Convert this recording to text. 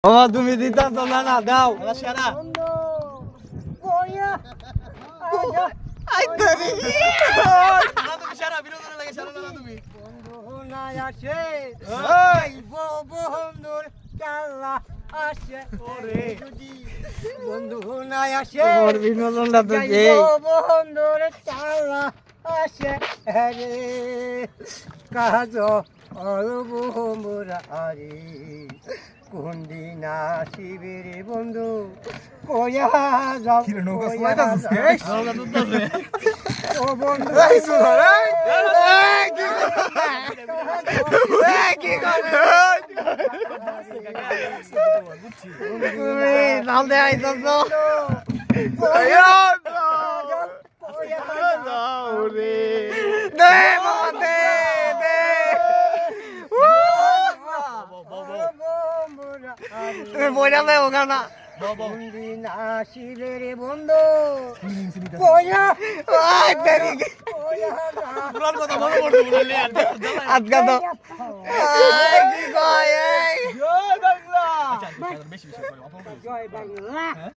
ও তুমি দিতা তো না দাও সেরা আই ধরি তুমি সেরা বিনোদন লাগে সেরা না তুমি বন্ধু না আসে বন্ধুর খেলা আসে ওরে বন্ধু না আসে তোর বিনোদনটা তো যে বন্ধুর খেলা আসে রে কাজ অলব মোরা আরে কোন দিন আসিবে রে বন্ধু কয়া যাও ও বন্ধু তুমি নাম দে আইতো তো দে বাবা দে দে তুমি বইরা দে ওখানা দিন আসিবে রে বন্ধু কয়া আই ধরি পুরান কথা মনে পড়ছে বলে আর আজকা তো আই কি কয় এই জয় বাংলা বেশি বেশি করে জয় বাংলা